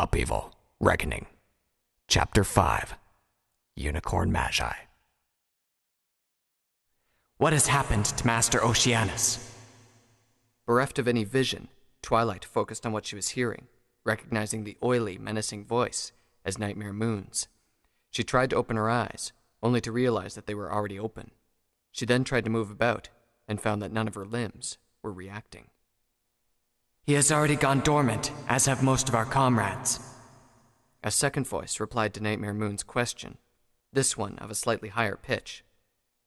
Upheaval, Reckoning. Chapter 5. Unicorn Magi. What has happened to Master Oceanus? Bereft of any vision, Twilight focused on what she was hearing, recognizing the oily, menacing voice as Nightmare Moon's. She tried to open her eyes, only to realize that they were already open. She then tried to move about, and found that none of her limbs were reacting. He has already gone dormant, as have most of our comrades. A second voice replied to Nightmare Moon's question, this one of a slightly higher pitch.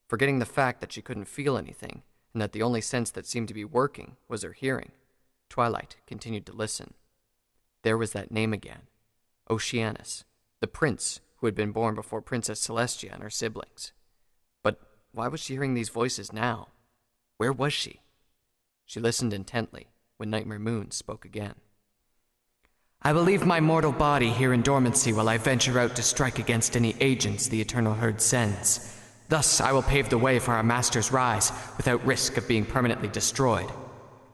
Forgetting the fact that she couldn't feel anything, and that the only sense that seemed to be working was her hearing, Twilight continued to listen. There was that name again, Oceanus, the prince who had been born before Princess Celestia and her siblings. But why was she hearing these voices now? Where was she? She listened intently when Nightmare Moon spoke again. I will leave my mortal body here in dormancy while I venture out to strike against any agents the Eternal Herd sends. Thus I will pave the way for our master's rise without risk of being permanently destroyed.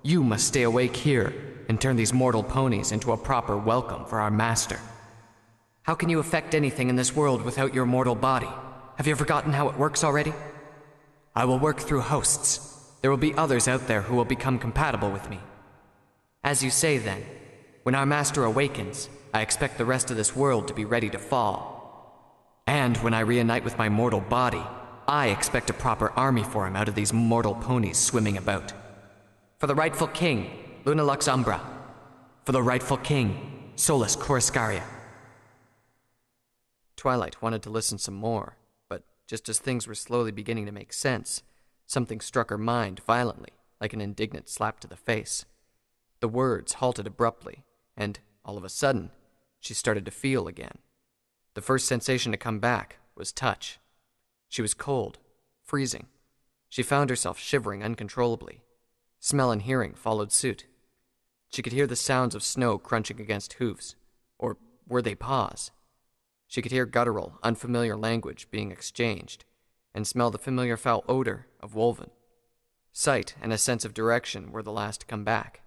You must stay awake here and turn these mortal ponies into a proper welcome for our master. How can you affect anything in this world without your mortal body? Have you forgotten how it works already? I will work through hosts. There will be others out there who will become compatible with me. As you say then, when our master awakens, I expect the rest of this world to be ready to fall. And when I reunite with my mortal body, I expect a proper army for him out of these mortal ponies swimming about. For the rightful king, Luna Lux Umbra. For the rightful king, Solus Coruscaria. Twilight wanted to listen some more, but just as things were slowly beginning to make sense, something struck her mind violently, like an indignant slap to the face. The words halted abruptly, and, all of a sudden, she started to feel again. The first sensation to come back was touch. She was cold, freezing. She found herself shivering uncontrollably. Smell and hearing followed suit. She could hear the sounds of snow crunching against hooves, or were they paws? She could hear guttural, unfamiliar language being exchanged, and smell the familiar foul odor of Wolven. Sight and a sense of direction were the last to come back.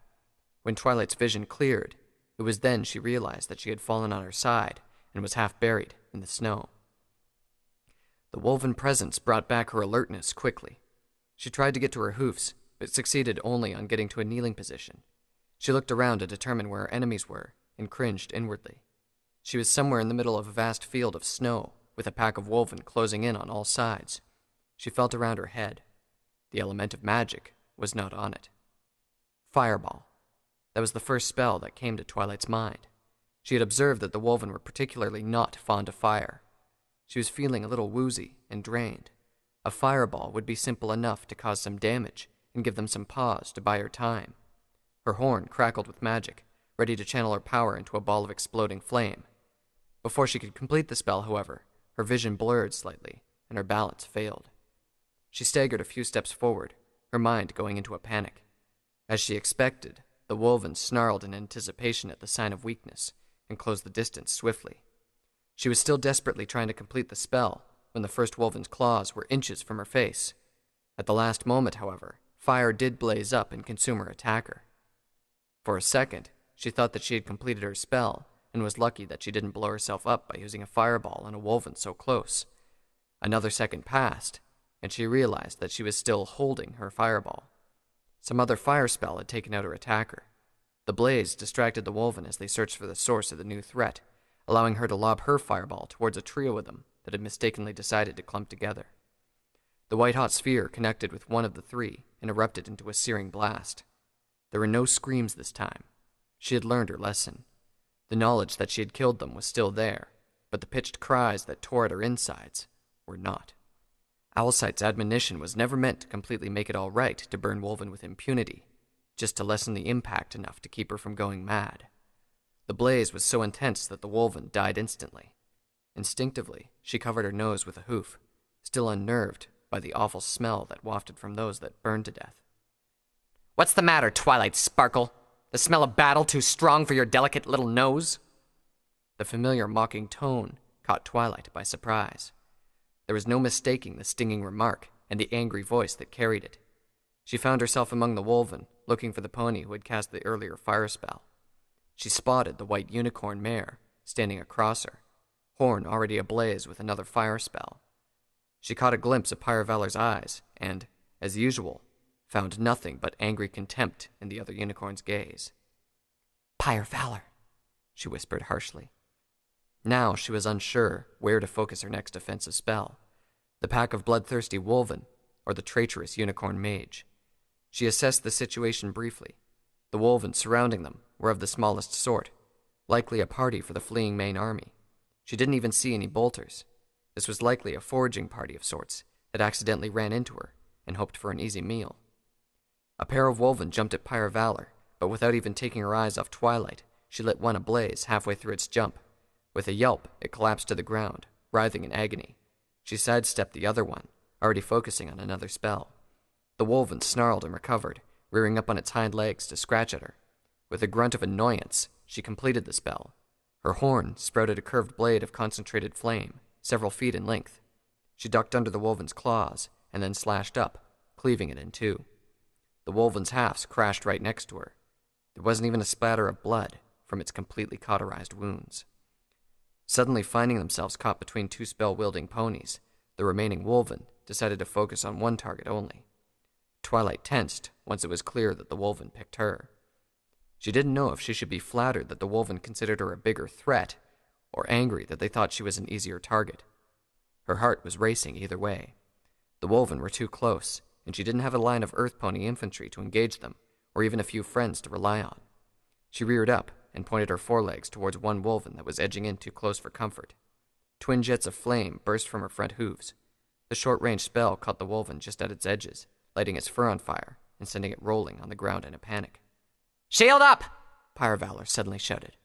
When Twilight's vision cleared, it was then she realized that she had fallen on her side and was half buried in the snow. The Wolven presence brought back her alertness quickly. She tried to get to her hoofs, but succeeded only on getting to a kneeling position. She looked around to determine where her enemies were, and cringed inwardly. She was somewhere in the middle of a vast field of snow, with a pack of Wolven closing in on all sides. She felt around her head. The element of magic was not on it. Fireball. That was the first spell that came to Twilight's mind. She had observed that the Wolven were particularly not fond of fire. She was feeling a little woozy and drained. A fireball would be simple enough to cause some damage and give them some pause to buy her time. Her horn crackled with magic, ready to channel her power into a ball of exploding flame. Before she could complete the spell, however, her vision blurred slightly, and her balance failed. She staggered a few steps forward, her mind going into a panic. As she expected, the Wolven snarled in anticipation at the sign of weakness, and closed the distance swiftly. She was still desperately trying to complete the spell, when the first Wolven's claws were inches from her face. At the last moment, however, fire did blaze up and consume her attacker. For a second, she thought that she had completed her spell, and was lucky that she didn't blow herself up by using a fireball on a Wolven so close. Another second passed, and she realized that she was still holding her fireball. Some other fire spell had taken out her attacker. The blaze distracted the Wolven as they searched for the source of the new threat, allowing her to lob her fireball towards a trio of them that had mistakenly decided to clump together. The white-hot sphere connected with one of the three and erupted into a searing blast. There were no screams this time. She had learned her lesson. The knowledge that she had killed them was still there, but the pitched cries that tore at her insides were not. Owlsight's admonition was never meant to completely make it all right to burn Wolven with impunity, just to lessen the impact enough to keep her from going mad. The blaze was so intense that the Wolven died instantly. Instinctively, she covered her nose with a hoof, still unnerved by the awful smell that wafted from those that burned to death. What's the matter, Twilight Sparkle? The smell of battle too strong for your delicate little nose? The familiar mocking tone caught Twilight by surprise. There was no mistaking the stinging remark and the angry voice that carried it. She found herself among the Wolven, looking for the pony who had cast the earlier fire spell. she spotted the white unicorn mare standing across her, horn already ablaze with another fire spell. She caught a glimpse of Pyre Valor's eyes and, as usual, found nothing but angry contempt in the other unicorn's gaze. Pyre Valor, she whispered harshly. Now she was unsure where to focus her next offensive spell, the pack of bloodthirsty wolven or the traitorous unicorn mage. She assessed the situation briefly. The wolven surrounding them were of the smallest sort, likely a party for the fleeing main army. She didn't even see any bolters. This was likely a foraging party of sorts that accidentally ran into her and hoped for an easy meal. A pair of wolven jumped at Pyre Valor, but without even taking her eyes off Twilight, she lit one ablaze halfway through its jump. With a yelp, it collapsed to the ground, writhing in agony. She sidestepped the other one, already focusing on another spell. The wolven snarled and recovered, rearing up on its hind legs to scratch at her. With a grunt of annoyance, she completed the spell. Her horn sprouted a curved blade of concentrated flame, several feet in length. She ducked under the wolven's claws, and then slashed up, cleaving it in two. The wolven's halves crashed right next to her. There wasn't even a spatter of blood from its completely cauterized wounds. Suddenly finding themselves caught between two spell-wielding ponies, the remaining wolven decided to focus on one target only. Twilight tensed once it was clear that the wolven picked her. She didn't know if she should be flattered that the wolven considered her a bigger threat, or angry that they thought she was an easier target. Her heart was racing either way. The wolven were too close, and she didn't have a line of earth pony infantry to engage them, or even a few friends to rely on. She reared up and pointed her forelegs towards one wolven that was edging in too close for comfort. Twin jets of flame burst from her front hooves. The short-range spell caught the wolven just at its edges, lighting its fur on fire and sending it rolling on the ground in a panic. "Shield up!" Pyre Valor suddenly shouted.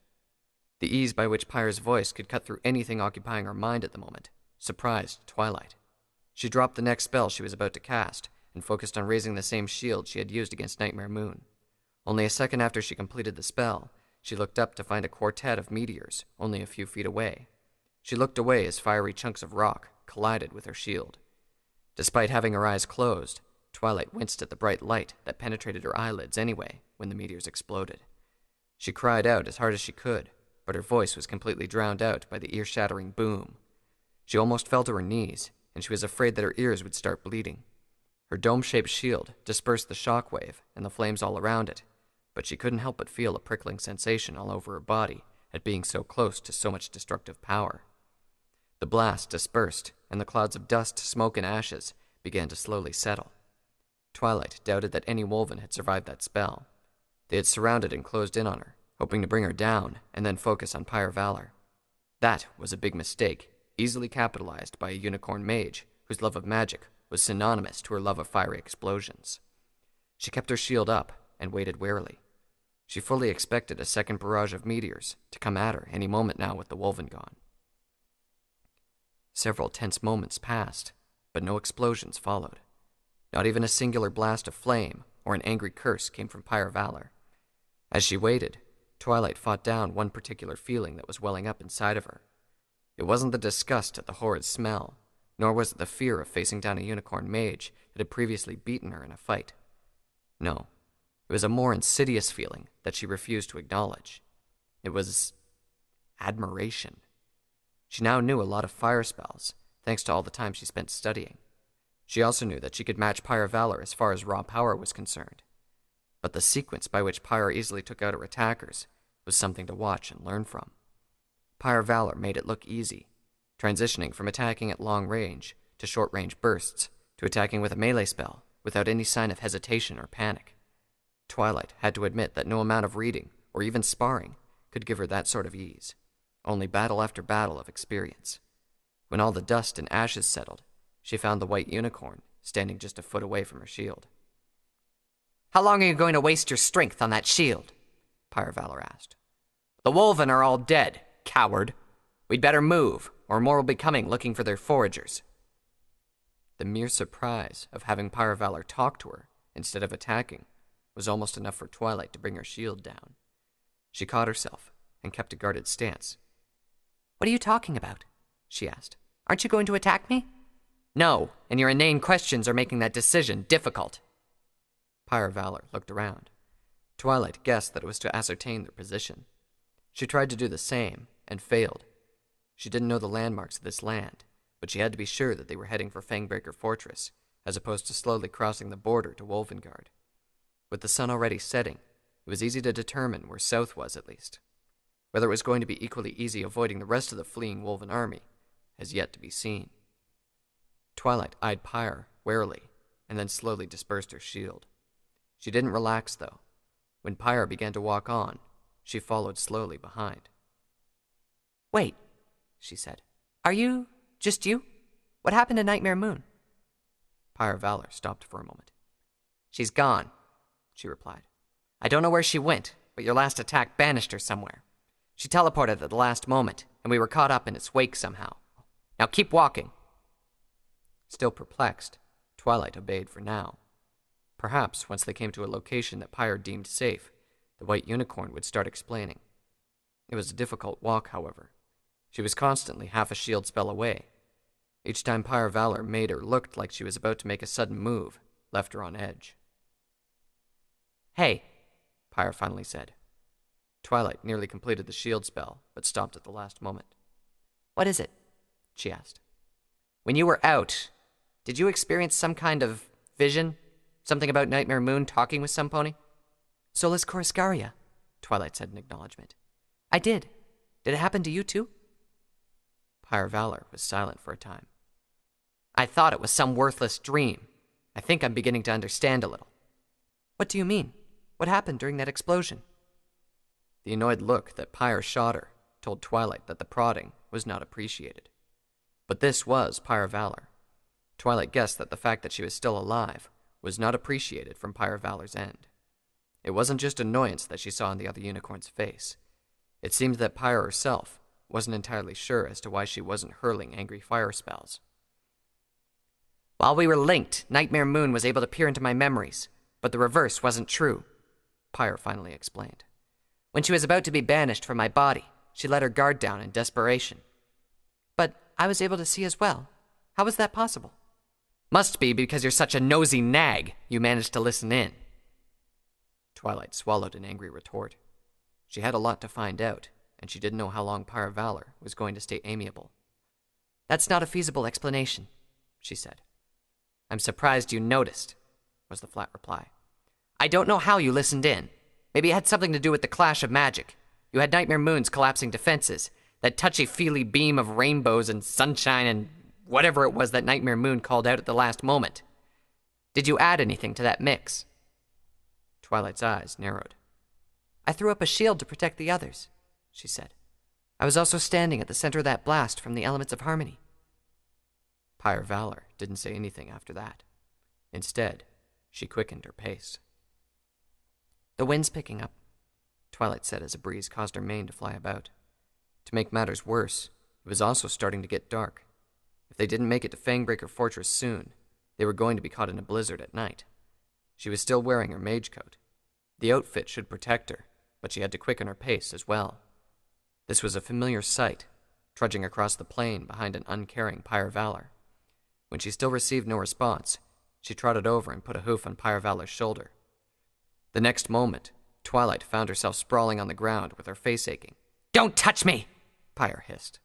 The ease by which Pyre's voice could cut through anything occupying her mind at the moment surprised Twilight. She dropped the next spell she was about to cast and focused on raising the same shield she had used against Nightmare Moon. Only a second after she completed the spell, she looked up to find a quartet of meteors only a few feet away. She looked away as fiery chunks of rock collided with her shield. Despite having her eyes closed, Twilight winced at the bright light that penetrated her eyelids anyway when the meteors exploded. She cried out as hard as she could, but her voice was completely drowned out by the ear-shattering boom. She almost fell to her knees, and she was afraid that her ears would start bleeding. Her dome-shaped shield dispersed the shockwave and the flames all around it, but she couldn't help but feel a prickling sensation all over her body at being so close to so much destructive power. The blast dispersed, and the clouds of dust, smoke, and ashes began to slowly settle. Twilight doubted that any wolven had survived that spell. They had surrounded and closed in on her, hoping to bring her down and then focus on Pyre Valor. That was a big mistake, easily capitalized by a unicorn mage whose love of magic was synonymous to her love of fiery explosions. She kept her shield up and waited warily. She fully expected a second barrage of meteors to come at her any moment now with the wolven gone. Several tense moments passed, but no explosions followed. Not even a singular blast of flame or an angry curse came from Pyre Valor. As she waited, Twilight fought down one particular feeling that was welling up inside of her. It wasn't the disgust at the horrid smell, nor was it the fear of facing down a unicorn mage that had previously beaten her in a fight. No, it was a more insidious feeling that she refused to acknowledge. It was admiration. She now knew a lot of fire spells, thanks to all the time she spent studying. She also knew that she could match Pyre Valor as far as raw power was concerned. But the sequence by which Pyre easily took out her attackers was something to watch and learn from. Pyre Valor made it look easy, transitioning from attacking at long range to short-range bursts to attacking with a melee spell without any sign of hesitation or panic. Twilight had to admit that no amount of reading or even sparring could give her that sort of ease, only battle after battle of experience. When all the dust and ashes settled, she found the white unicorn standing just a foot away from her shield. "How long are you going to waste your strength on that shield?" Pyre Valor asked. "The wolven are all dead, coward. We'd better move, or more will be coming looking for their foragers." The mere surprise of having Pyre Valor talk to her instead of attacking was almost enough for Twilight to bring her shield down. She caught herself and kept a guarded stance. "What are you talking about?" she asked. "Aren't you going to attack me?" "No, and your inane questions are making that decision difficult." Pyre Valor looked around. Twilight guessed that it was to ascertain their position. She tried to do the same, and failed. She didn't know the landmarks of this land, but she had to be sure that they were heading for Fangbreaker Fortress, as opposed to slowly crossing the border to Wolvengard. With the sun already setting, it was easy to determine where south was, at least. Whether it was going to be equally easy avoiding the rest of the fleeing Wolven army has yet to be seen. Twilight eyed Pyre warily, and then slowly dispersed her shield. She didn't relax, though. When Pyre began to walk on, she followed slowly behind. "Wait," she said. "Are you just you? What happened to Nightmare Moon?" Pyre Valor stopped for a moment. "She's gone," she replied. "I don't know where she went, but your last attack banished her somewhere. She teleported at the last moment, and we were caught up in its wake somehow. Now keep walking." Still perplexed, Twilight obeyed for now. Perhaps once they came to a location that Pyre deemed safe, the white unicorn would start explaining. It was a difficult walk, however. She was constantly half a shield spell away. Each time Pyre Valor made or looked like she was about to make a sudden move, left her on edge. "Hey," Pyre finally said. Twilight nearly completed the shield spell, but stopped at the last moment. "What is it?" she asked. "When you were out, did you experience some kind of vision? Something about Nightmare Moon talking with some pony?" "Solus Coruscaria," Twilight said in acknowledgement. "I did. Did it happen to you too?" Pyre Valor was silent for a time. "I thought it was some worthless dream. I think I'm beginning to understand a little." "What do you mean? What happened during that explosion?" The annoyed look that Pyre shot her told Twilight that the prodding was not appreciated. But this was Pyre Valor. Twilight guessed that the fact that she was still alive was not appreciated from Pyre Valor's end. It wasn't just annoyance that she saw on the other unicorn's face. It seemed that Pyre herself wasn't entirely sure as to why she wasn't hurling angry fire spells. "While we were linked, Nightmare Moon was able to peer into my memories, but the reverse wasn't true," Pyre finally explained. "When she was about to be banished from my body, she let her guard down in desperation." "But I was able to see as well. How was that possible?" "Must be because you're such a nosy nag, you managed to listen in." Twilight swallowed an angry retort. She had a lot to find out, and she didn't know how long Pyre Valor was going to stay amiable. "That's not a feasible explanation," she said. "I'm surprised you noticed," was the flat reply. "I don't know how you listened in. Maybe it had something to do with the clash of magic. You had Nightmare Moon's collapsing defenses, that touchy-feely beam of rainbows and sunshine and whatever it was that Nightmare Moon called out at the last moment. Did you add anything to that mix?" Twilight's eyes narrowed. "I threw up a shield to protect the others," she said. "I was also standing at the center of that blast from the elements of harmony." Pyre Valor didn't say anything after that. Instead, she quickened her pace. "The wind's picking up," Twilight said as a breeze caused her mane to fly about. To make matters worse, it was also starting to get dark. If they didn't make it to Fangbreaker Fortress soon, they were going to be caught in a blizzard at night. She was still wearing her mage coat. The outfit should protect her, but she had to quicken her pace as well. This was a familiar sight, trudging across the plain behind an uncaring Pyre Valor. When she still received no response, she trotted over and put a hoof on Pyre Valor's shoulder. The next moment, Twilight found herself sprawling on the ground with her face aching. "Don't touch me!" Pyre hissed.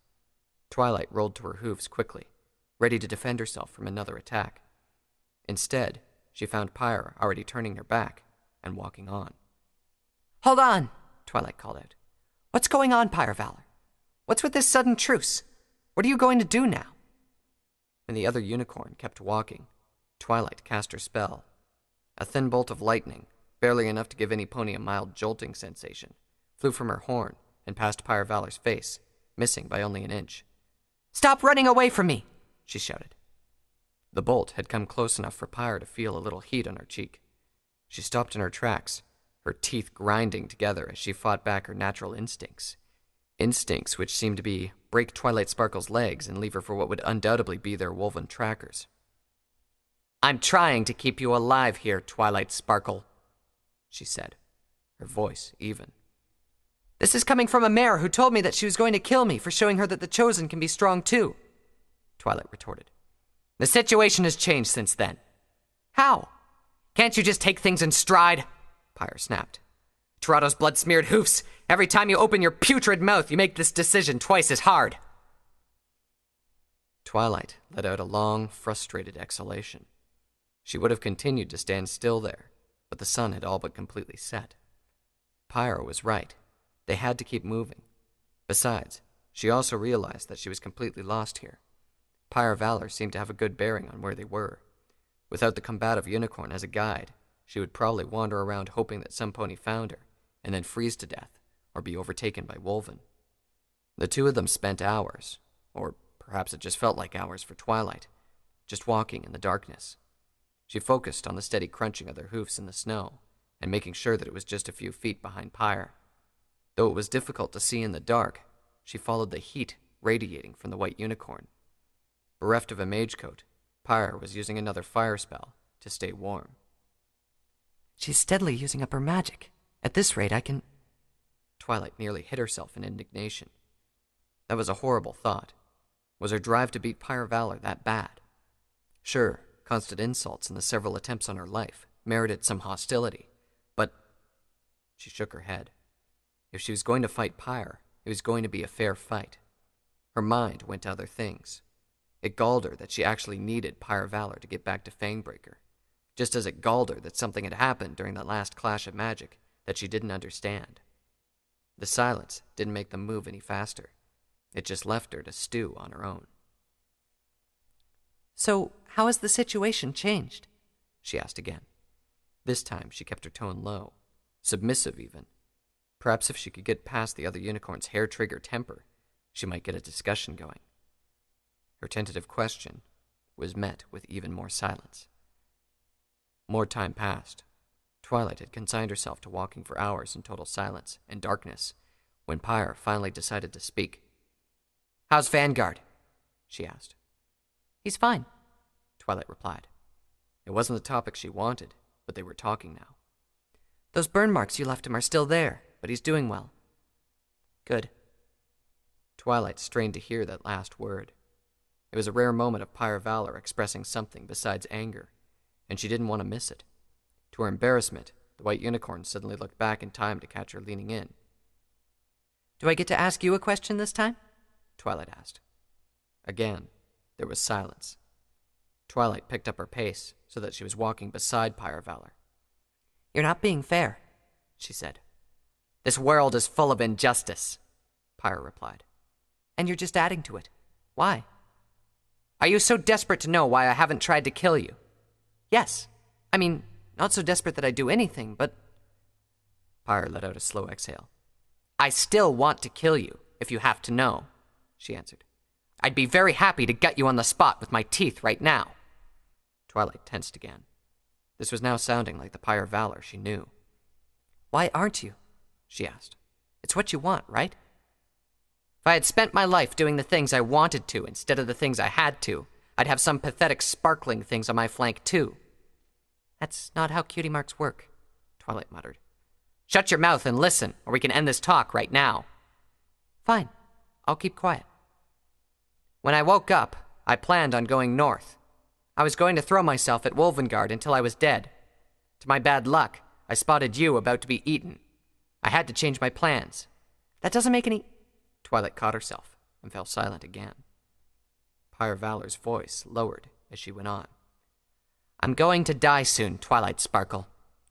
Twilight rolled to her hooves quickly, ready to defend herself from another attack. Instead, she found Pyre already turning her back and walking on. "Hold on!" Twilight called out. "What's going on, Pyre Valor? What's with this sudden truce? What are you going to do now?" When the other unicorn kept walking, Twilight cast her spell. A thin bolt of lightning, barely enough to give any pony a mild jolting sensation, flew from her horn and past Pyre Valor's face, missing by only an inch. "Stop running away from me!" she shouted. The bolt had come close enough for Pyre to feel a little heat on her cheek. She stopped in her tracks, her teeth grinding together as she fought back her natural instincts. Instincts which seemed to be break Twilight Sparkle's legs and leave her for what would undoubtedly be their woven trackers. "I'm trying to keep you alive here, Twilight Sparkle," she said, her voice even. "This is coming from a mare who told me that she was going to kill me for showing her that the Chosen can be strong too," Twilight retorted. "The situation has changed since then." "How? Can't you just take things in stride?" Pyre snapped. Toronto's blood-smeared hoofs! Every time you open your putrid mouth, you make this decision twice as hard! Twilight let out a long, frustrated exhalation. She would have continued to stand still there, but the sun had all but completely set. Pyre was right. They had to keep moving. Besides, she also realized that she was completely lost here. Pyre Valor seemed to have a good bearing on where they were. Without the combative unicorn as a guide, she would probably wander around hoping that some pony found her, and then freeze to death, or be overtaken by Wolven. The two of them spent hours, or perhaps it just felt like hours for Twilight, just walking in the darkness. She focused on the steady crunching of their hoofs in the snow, and making sure that it was just a few feet behind Pyre. Though it was difficult to see in the dark, she followed the heat radiating from the white unicorn. Bereft of a mage coat, Pyre was using another fire spell to stay warm. She's steadily using up her magic. At this rate, I can... Twilight nearly hit herself in indignation. That was a horrible thought. Was her drive to beat Pyre Valor that bad? Sure, constant insults and the several attempts on her life merited some hostility, but... She shook her head. If she was going to fight Pyre, it was going to be a fair fight. Her mind went to other things. It galled her that she actually needed Pyre Valor to get back to Fangbreaker, just as it galled her that something had happened during that last clash of magic that she didn't understand. The silence didn't make them move any faster. It just left her to stew on her own. So, how has the situation changed? She asked again. This time she kept her tone low, submissive even. Perhaps if she could get past the other unicorn's hair-trigger temper, she might get a discussion going. Her tentative question was met with even more silence. More time passed. Twilight had consigned herself to walking for hours in total silence and darkness when Pyre finally decided to speak. How's Vanguard? She asked. He's fine, Twilight replied. It wasn't the topic she wanted, but they were talking now. Those burn marks you left him are still there, but he's doing well. Good. Twilight strained to hear that last word. It was a rare moment of Pyre Valor expressing something besides anger, and she didn't want to miss it. To her embarrassment, the white unicorn suddenly looked back in time to catch her leaning in. Do I get to ask you a question this time? Twilight asked. Again, there was silence. Twilight picked up her pace so that she was walking beside Pyre Valor. You're not being fair, she said. This world is full of injustice, Pyre replied. And you're just adding to it. Why? Are you so desperate to know why I haven't tried to kill you? Yes. I mean, not so desperate that I'd do anything, but... Pyre let out a slow exhale. I still want to kill you, if you have to know, she answered. I'd be very happy to gut you on the spot with my teeth right now. Twilight tensed again. This was now sounding like the Pyre Valor she knew. Why aren't you? She asked. It's what you want, right? If I had spent my life doing the things I wanted to instead of the things I had to, I'd have some pathetic sparkling things on my flank too. That's not how cutie marks work, Twilight muttered. Shut your mouth and listen, or we can end this talk right now. Fine. I'll keep quiet. When I woke up, I planned on going north. I was going to throw myself at Wolvengard until I was dead. To my bad luck, I spotted you about to be eaten. I had to change my plans. That doesn't make any... Twilight caught herself and fell silent again. Pyre Valor's voice lowered as she went on. I'm going to die soon, Twilight Sparkle.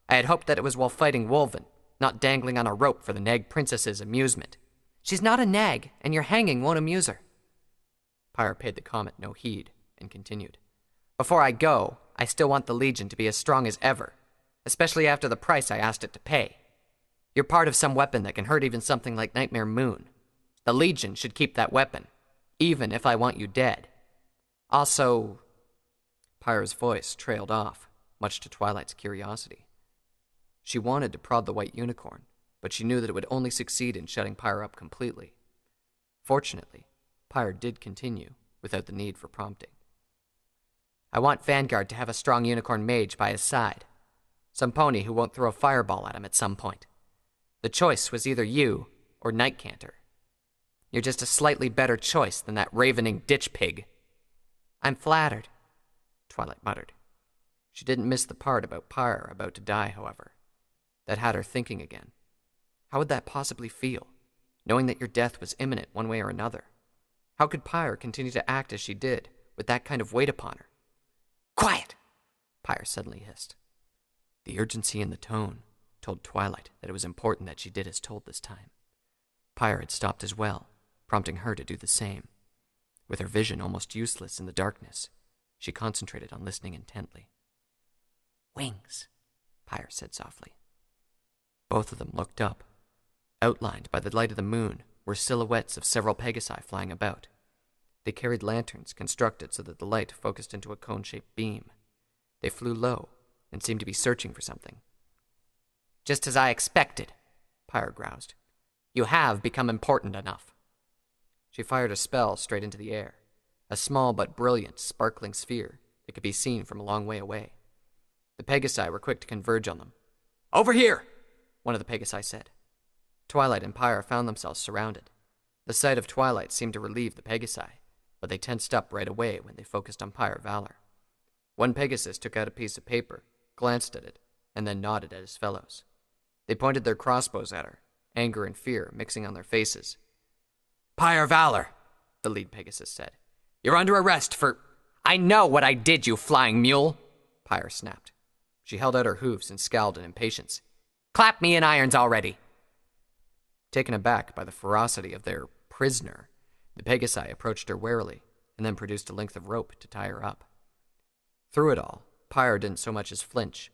I had hoped that it was while fighting Wolven, not dangling on a rope for the nag princess's amusement. She's not a nag, and your hanging won't amuse her. Pyre paid the comment no heed and continued. Before I go, I still want the Legion to be as strong as ever, especially after the price I asked it to pay. You're part of some weapon that can hurt even something like Nightmare Moon. The Legion should keep that weapon, even if I want you dead. Also... Pyre's voice trailed off, much to Twilight's curiosity. She wanted to prod the white unicorn, but she knew that it would only succeed in shutting Pyre up completely. Fortunately, Pyre did continue, without the need for prompting. I want Vanguard to have a strong unicorn mage by his side. Some pony who won't throw a fireball at him at some point. The choice was either you or Nightcanter. You're just a slightly better choice than that ravening ditch pig. I'm flattered, Twilight muttered. She didn't miss the part about Pyre about to die, however. That had her thinking again, How would that possibly feel, knowing that your death was imminent one way or another? How could Pyre continue to act as she did, with that kind of weight upon her? Quiet! Pyre suddenly hissed. The urgency in the tone told Twilight that it was important that she did as told this time. Pyre had stopped as well, prompting her to do the same. With her vision almost useless in the darkness, she concentrated on listening intently. Wings, Pyre said softly. Both of them looked up. Outlined by the light of the moon were silhouettes of several Pegasi flying about. They carried lanterns constructed so that the light focused into a cone-shaped beam. They flew low and seemed to be searching for something. Just as I expected, Pyre groused. You have become important enough. She fired a spell straight into the air, a small but brilliant, sparkling sphere that could be seen from a long way away. The Pegasi were quick to converge on them. Over here, one of the Pegasi said. Twilight and Pyre found themselves surrounded. The sight of Twilight seemed to relieve the Pegasi, but they tensed up right away when they focused on Pyre Valor. One Pegasus took out a piece of paper, glanced at it, and then nodded at his fellows. They pointed their crossbows at her, anger and fear mixing on their faces. Pyre Valor, the lead Pegasus said. You're under arrest for... I know what I did, you flying mule, Pyre snapped. She held out her hooves and scowled in impatience. Clap me in irons already. Taken aback by the ferocity of their prisoner, the Pegasi approached her warily and then produced a length of rope to tie her up. Through it all, Pyre didn't so much as flinch.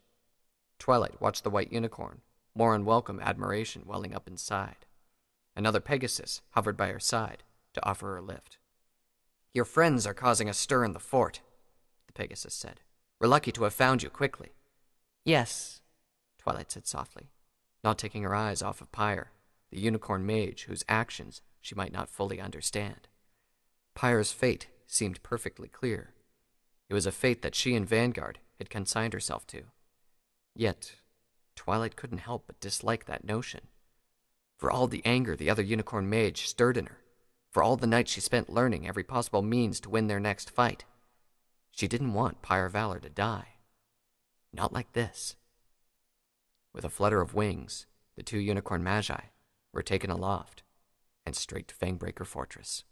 Twilight watched the white unicorn, more unwelcome admiration welling up inside. Another Pegasus hovered by her side to offer her a lift. Your friends are causing a stir in the fort, the Pegasus said. We're lucky to have found you quickly. Yes, Twilight said softly, not taking her eyes off of Pyre, the unicorn mage whose actions she might not fully understand. Pyre's fate seemed perfectly clear. It was a fate that she and Vanguard had consigned herself to. Yet, Twilight couldn't help but dislike that notion. For all the anger the other unicorn mage stirred in her, for all the nights she spent learning every possible means to win their next fight, she didn't want Pyre Valor to die. Not like this. With a flutter of wings, the two unicorn magi were taken aloft and straight to Fangbreaker Fortress.